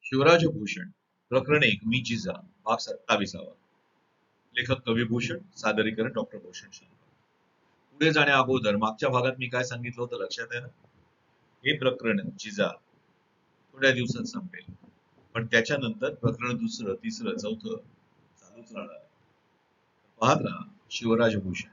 शिवराज भूषण प्रकरण 1 मी जिजा भाग 27. लेखक कविभूषण, सादरीकरण डॉक्टर भूषण शर्मा. पुढे जाण्या अगोदर मागच्या भागात मी काय सांगितलं होतं लक्षात आहे ना? हे प्रकरण जिजा थोड्या दिवसात संपेल, पण त्याच्यानंतर प्रकरण दुसरं, तिसरं, चौथं चालूच राहणार आहे. पाहत राहा शिवराज भूषण.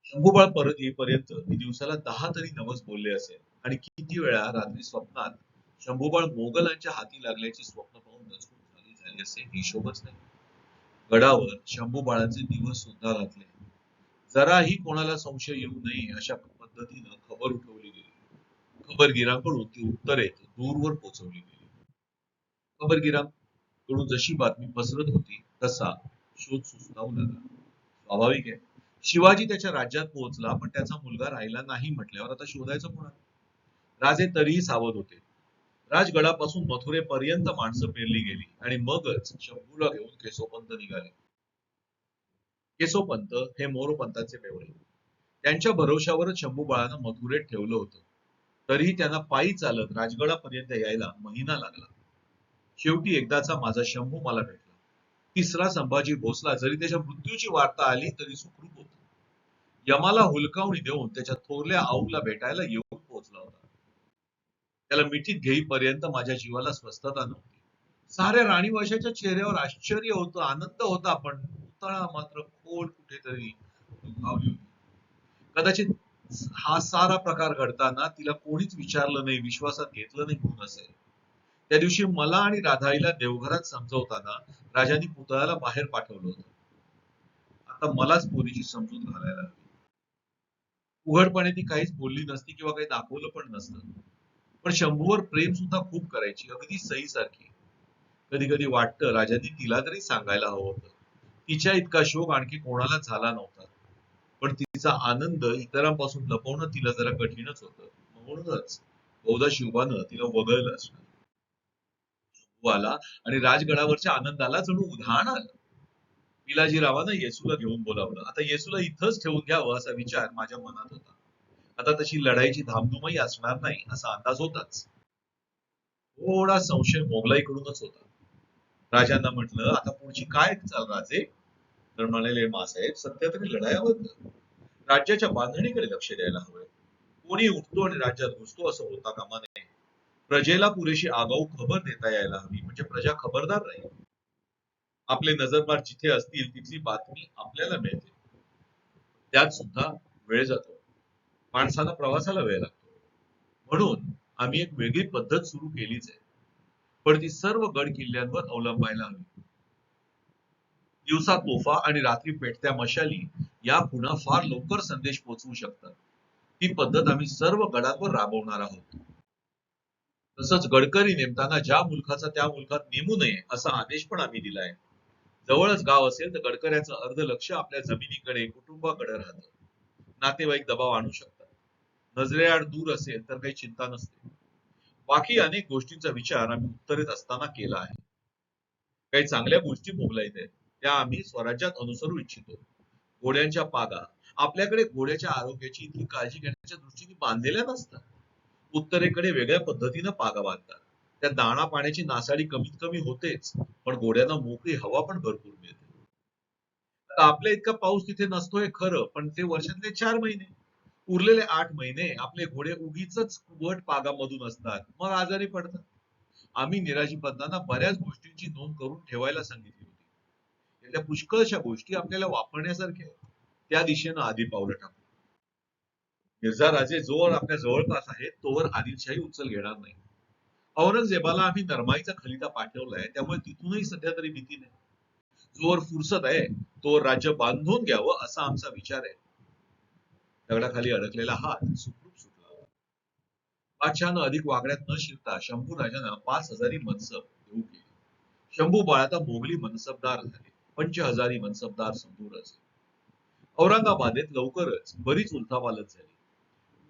शंभूबाळ परत येईपर्यंत मी दिवसाला 10 तरी नवस बोलले असेल आणि किती वेळा रात्री स्वप्नात शंभूबाळ मोगलांच्या हाती लागल्याची स्वप्न पाहून दचकून झाली असे हिशोबच नाही. गडावर शंभूबाळाचे दिवस सुद्धा घातले. जराही कोणाला संशय येऊ नये अशा पद्धतीनं खबर उठवली गेली. खबरगिरांकडून ती उत्तरेत दूरवर पोहोचवली गेली. खबरगिरांकडून जशी बातमी पसरत होती तसा शोध सुस्तावू लागला. स्वाभाविक आहे, शिवाजी त्याच्या राज्यात पोहोचला, पण त्याचा मुलगा राहिला नाही म्हटल्यावर आता शोधायचं कोणाला? राजे तरीही सावध होते. राजगडापासून मथुरेपर्यंत माणसं पेरली गेली आणि मगच शंभूला घेऊन केशवपंत निघाले. केशवपंत हे मोरोपंतांचे मेवणे. त्यांच्या भरोशावरच शंभूबाळानं मथुरेत ठेवलं होतं. तरीही त्यांना पायी चालत राजगडापर्यंत यायला महिना लागला. शेवटी एकदाचा माझा शंभू मला भेटला. तिसरा संभाजी भोसला जरी त्याच्या मृत्यूची वार्ता आली तरी सुखरूप होता. यमाला हुलकावणी देऊन त्याच्या थोरल्या आऊला भेटायला येऊन पोहोचला होता. त्याला मिठीत घेईपर्यंत माझ्या जीवाला स्वस्थता नव्हती. साऱ्या राणीवंशाच्या चेहऱ्यावर आश्चर्य होतं, आनंद होता, पण पुतळा मात्र खोल कुठेतरी दुखावली होती. कदाचित हा सारा प्रकार घडताना तिला कोणीच विचारलं नाही, विश्वासात घेतलं नाही म्हणून असेल. त्या दिवशी मला आणि राधाईला देवघरात समजवताना राजांनी पुतळ्याला बाहेर पाठवलं होतं. आता मलाच पोरीची समजूत घालायला हवी. उघडपणे ती काहीच बोलली नसती किंवा काही दाखवलं पण नसतं, पण शंभूवर प्रेम सुद्धा खूप करायची, अगदी सईसारखी. कधी कधी वाटतं राजांनी तिला तरी सांगायला हवं होतं. तिच्या इतका शोक आणखी कोणाला झाला नव्हता, पण तिचा आनंद इतरांपासून लपवणं तिला जरा कठीणच होतं. म्हणूनच बहुधा शिवबानं तिला वगळलं असणार. शंभू आला आणि राजगडावरच्या आनंदाला जणू उधाण आलं. पिलाजीरावानं येसूला घेऊन बोलावलं. आता येसूला इथंच ठेवून घ्यावं असा विचार माझ्या मनात होता. आता तशी लढाईची धामधूमही असणार नाही असा अंदाज होताच. थोडा संशय मोगलाईकडूनच होता. राजांना म्हटलं, आता पुढची काय चाल राजे? तर म्हणाले, मासाहेब सध्या तरी लढायाबद्दल राज्याच्या बांधणीकडे लक्ष द्यायला हवंय. कोणी उठतो आणि राज्यात घुसतो असं होता कामा नये. प्रजेला पुरेशी आगाऊ खबर देता यायला हवी, म्हणजे प्रजा खबरदार राहील. आपले नजरबार जिथे असतील तिथली बातमी आपल्याला मिळते. त्यात सुद्धा वेळ जातो. माणसाला प्रवासाला वेळ लागतो. म्हणून आम्ही एक वेगळी पद्धत सुरू केलीच आहे, पण ती सर्व गड किल्ल्यांवर अवलंबायला हवी. दिवसा तोफा आणि रात्री पेटत्या मशाली या पुन्हा फार लवकर संदेश पोहोचवू शकतात. ही पद्धत आम्ही सर्व गडांवर राबवणार आहोत. तसंच गडकरी नेमताना ज्या मुलखाचा त्या मुलखात नेमू नये असा आदेश पण आम्ही दिलाय. जवळच गाव असेल तर गडकऱ्याचं अर्ध लक्ष आपल्या जमिनीकडे, कुटुंबाकडे राहतं. नातेवाईक दबाव आणू शकतात. नजरेआड दूर असेल तर काही चिंता नसते. बाकी अनेक गोष्टींचा विचार आम्ही उत्तरेत असताना केला आहे. काही चांगल्या गोष्टी मोगलाईत आहेत, त्या आम्ही स्वराज्यात अनुसरू इच्छितो. घोड्यांच्या पागा आपल्याकडे घोड्याच्या आरोग्याची इतकी काळजी घेण्याच्या दृष्टीने बांधलेल्या नसतात. उत्तरेकडे वेगळ्या पद्धतीनं पागा बांधतात. त्या दाणा पाण्याची नासाडी कमीत कमी होतेच, पण घोड्यांना मोकळी हवा पण भरपूर मिळते. आता आपल्या इतका पाऊस तिथे नसतोय खरं, पण ते वर्षातले 4 महिने. उरलेले 8 महिने आपले घोडे उगीचच वट पागामधून असतात, मग आजारी पडतात. आम्ही निराजीपंतांना बऱ्याच गोष्टींची नोंद करून ठेवायला सांगितली होती. त्यातल्या पुष्कळशा गोष्टी आपल्याला वापरण्यासारख्या आहेत. त्या दिशेनं आधी पावलं टाकू. मिर्झा राजे जोवर आपल्या जवळपास आहेत तोवर आदिलशाही उचल घेणार नाही. औरंगजेबाला आम्ही नरमाईचा खलिता पाठवलाय, त्यामुळे तिथूनही सध्या तरी भीती नाही. जोवर फुरसत आहे तोवर राज्य बांधून घ्यावं असा आमचा विचार आहे. दगडाखाली अडकलेला हात सुखरूप सुटला. बादशहानं अधिक वागण्यात न शिरता शंभू राजांना 5,000 मनसब देऊ केली. शंभू बाळ आता मोगली मनसबदार झाले. 5,000 मनसबदार संपूर असे. औरंगाबादेत लवकरच बरीच उलथापालथ झाली.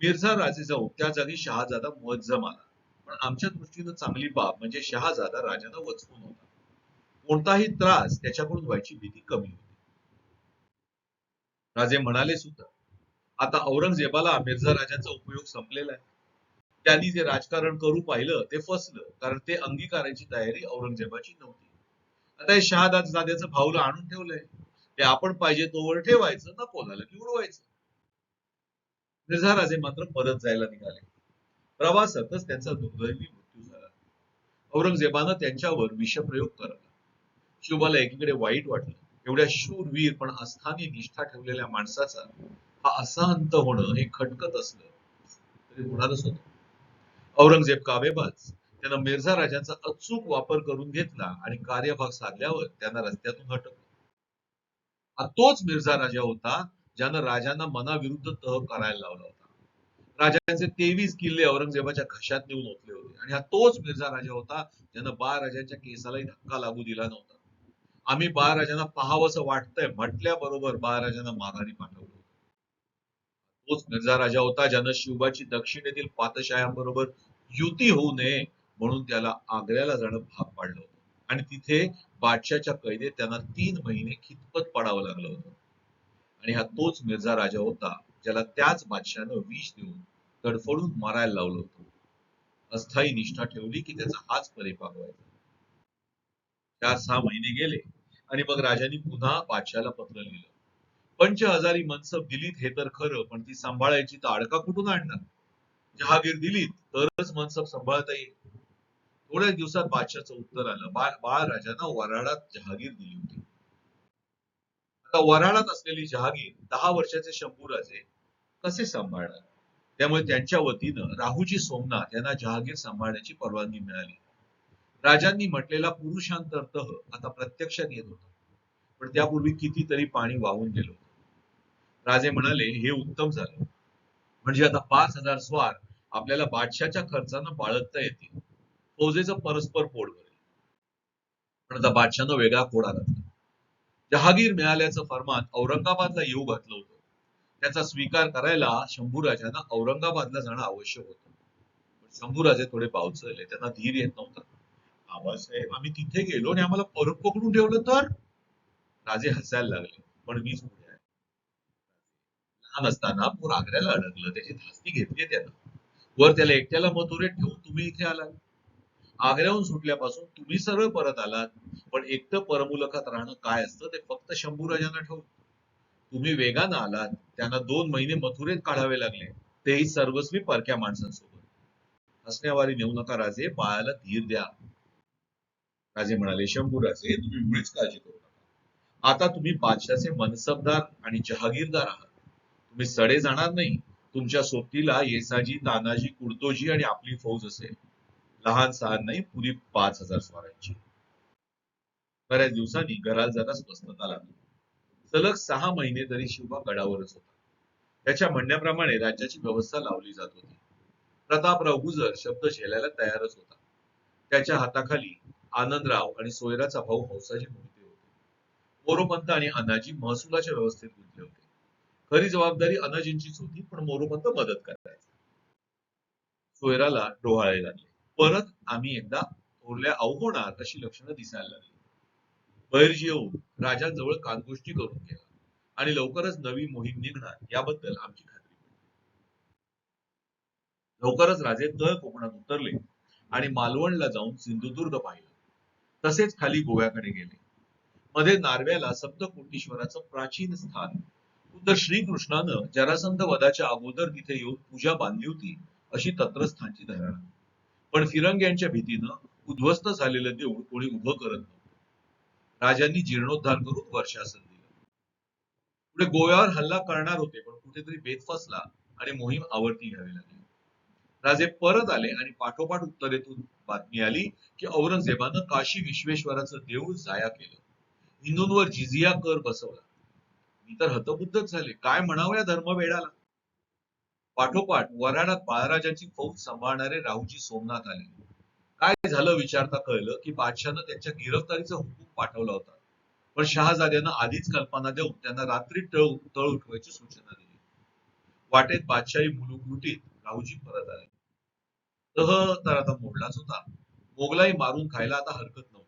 मिर्झा राजे जाऊन त्या जागी शहाजादा मुअज्जम आला. पण आमच्या दृष्टीनं चांगली बाब म्हणजे शहाजादा राजांना वचकून होता. कोणताही त्रास त्याच्याकडून व्हायची भीती कमी होती. राजे म्हणाले सुद्धा, आता औरंगजेबाला मिर्झा राजांचा उपयोग संपलेला आहे. त्यांनी जे राजकारण करू पाहिलं ते फसलं, कारण ते अंगीकारायची तयारी औरंगजेबाची नव्हती. आता हे शहाजाद्याचं भाऊला आणून ठेवलंय, ते आपण पाहिजे तोवर ठेवायचं, नको झालं की उडवायचं. मिर्झा राजे मात्र परत जायला निघाले. प्रवासातच त्यांचा दुर्दैवी मृत्यू झाला. औरंगजेबानं त्यांच्यावर विषप्रयोग करला. शिवबाला एकीकडे वाईट वाटलं, एवढ्या शूरवीर पण अस्थानी निष्ठा ठेवलेल्या माणसाचा हा असा अंत होणं हे खटकत असलं तरी होणारच होतं. औरंगजेब कावेबाज त्यानं मिर्झा राजाचा अचूक वापर करून घेतला आणि कार्यभाग साधल्यावर त्यांना रस्त्यातून हटवलं. हा तोच मिर्झा राजा होता ज्यानं राजांना मनाविरुद्ध तह करायला लावला होता. राजांचे 23 किल्ले औरंगजेबाच्या घशात नेऊन ओतले होते आणि हा तोच मिर्झा राजा होता ज्यानं बाळराजांच्या केसालाही धक्का लागू दिला नव्हता. आम्ही बाळराजांना पाहावंसं वाटतंय म्हटल्याबरोबर बाळराजांना माघारी पाठवलं. तोच मिर्झा राजा होता ज्यानं शिवबाची दक्षिणेतील पातशाह्यांबरोबर युती होऊ नये म्हणून त्याला आग्र्याला जाणं भाग पाडलं होतं आणि तिथे बादशाच्या कैदेत त्यांना 3 महिने खितपत पडावं लागलं होतं. आणि हा तोच मिर्झा राजा होता ज्याला त्याच बादशानं विष देऊन तडफडून मारायला लावलं होतं. अस्थायी निष्ठा ठेवली की त्याचा हाच परिपाक व्हायचा. 4-6 महिने गेले आणि मग राजांनी पुन्हा बादशाला पत्र लिहिलं. 5000 मनसब दिलीत हे तर खरं, पण ती सांभाळायची तर अडका कुठून आणणार? जहागीर दिलीत तरच मनसब सांभाळता येईल. थोड्याच दिवसात बादशाचं उत्तर आलं. बाळ राजांना वऱ्हाडात जहागीर दिली होती. आता वऱ्हाडात असलेली जहागीर 10 वर्षाचे शंभूराजे कसे सांभाळणार? त्यामुळे त्यांच्या वतीनं राहुजी सोमनाथ यांना जहागीर सांभाळण्याची परवानगी मिळाली. राजांनी म्हटलेला पुरुषांतर तह आता प्रत्यक्षात येत होता, पण त्यापूर्वी कितीतरी पाणी वाहून गेलो. राजे म्हणाले, हे उत्तम झालं, म्हणजे आता 5000 स्वार आपल्याला बादशाच्या खर्चानं बाळगता येतील. फौजेचं परस्पर पोट भरेल. पण आता बादशानं वेगळा खोडा घातला. जहागीर मिळाल्याचं फरमान औरंगाबादला येऊ घातलं होतं. त्याचा स्वीकार करायला शंभूराजांना औरंगाबादला जाणं आवश्यक होतं. पण शंभूराजे थोडे बावचळले, त्यांना धीर येत नव्हता. आबासाहेब, आम्ही तिथे गेलो आणि आम्हाला परत पकडून ठेवलं तर? राजे हसायला लागले, पण मीच पुढे आहे. लहान असताना पोर आग्र्याला अडकलं, त्याची धास्ती घेतली त्यानं. वर त्याला एकट्याला मथुरेत ठेवून तुम्ही इथे आलात. आग्र्याहून सुटल्यापासून तुम्ही सरळ परत आलात, पण एकटं परमुलकात राहणं काय असतं ते फक्त शंभूराजांना ठाऊक. तुम्ही वेगानं आलात, त्यांना 2 महिने मथुरेत काढावे लागले, तेही सर्वस्वी परक्या माणसांसोबत. हसण्यावारी नेऊ नका राजे, बाळाला धीर द्या. राजे म्हणाले, शंभूराजे तुम्ही मुळीच काळजी करू नका. आता तुम्ही बादशाचे मनसबदार आणि जहागीरदार आहात. तुम्ही सडे जाणार नाही. तुमच्या सोबतीला येसाजी, तानाजी, कुर्तोजी आणि आपली फौज असेल. लहान सहान नाही, पुरी 5000 स्वारांची. बऱ्याच दिवसांनी घराला जरा स्वस्थता लागली. सलग 6 महिने तरी शिवबा गडावरच होता. त्याच्या म्हणण्याप्रमाणे राज्याची व्यवस्था लावली जात होती. प्रतापराव गुजर शब्द झेलायला तयारच होता. त्याच्या हाताखाली आनंदराव आणि सोयराचा भाऊ हौसाजी मोहिते होते. मोरोपंत आणि अनाजी महसुलाच्या व्यवस्थेत गुंतले होते. खरी जबाबदारी अनाजींचीच होती, पण मोरोपंत मदत करायचा. सोयराला डोहाळे लागले. परत आम्ही एकदा थोरल्या होणार अशी लक्षणं दिसायला लागली. बहिर्जी येऊन राजांजवळ कानगोष्टी करून गेला आणि लवकरच नवी मोहीम निघणार याबद्दल आमची खात्री पटली. लवकरच राजे तळ कोकणात उतरले आणि मालवणला जाऊन सिंधुदुर्ग पाहिला. तसेच खाली गोव्याकडे गेले. मध्ये नार्व्याला सप्तकोटीश्वराचं प्राचीन स्थान, खुद्द श्रीकृष्णानं जरासंध वधाच्या अगोदर तिथे येऊन पूजा बांधली होती अशी तत्रस्थांची धारणा. पण फिरंग्यांच्या भीतीनं उद्ध्वस्त झालेलं देऊळ कोणी उभं करत नव्हतं. राजांनी जीर्णोद्धार करून वर्षासन दिलं. पुढे गोव्यावर हल्ला करणार होते, पण कुठेतरी बेत फसला आणि मोहीम आवर्ती घ्यावी लागली. राजे परत आले आणि पाठोपाठ उत्तरेतून बातमी आली की औरंगजेबानं काशी विश्वेश्वराचं देऊळ जाया केलं. हिंदूंवर जिझिया कर बसवला. मी तर हतबुद्धच झाले, काय म्हणावं या धर्मवेडाला. पाठोपाठ वऱ्हाडात बाळराजांची फौज सांभाळणारे राहुजी सोमनाथ आले. काय झालं विचारता कळलं की बादशानं त्यांच्या गिरफ्तारीचा हुकूम पाठवला होता, पण शहाजाद्यानं आधीच कल्पना देऊन त्यांना रात्री तळ उठवायची सूचना दिली. वाटेत बादशाही मुलूक लुटीत राहुजी परत आले. तह तर आता मोडलाच होता. मोगलाई मारून खायला आता हरकत नव्हती.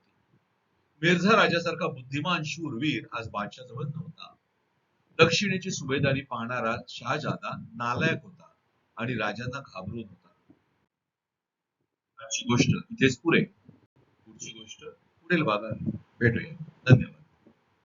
मिर्झा राजासारखा बुद्धिमान शूरवीर आज बादशाह जवळ नव्हता. दक्षिणेची सुभेदारी पाहणारा शहाजादा नालायक होता आणि राजांना घाबरून होता. आजची गोष्ट इथेच पुरे. पुढची गोष्ट पुढील भागात भेटूया. धन्यवाद.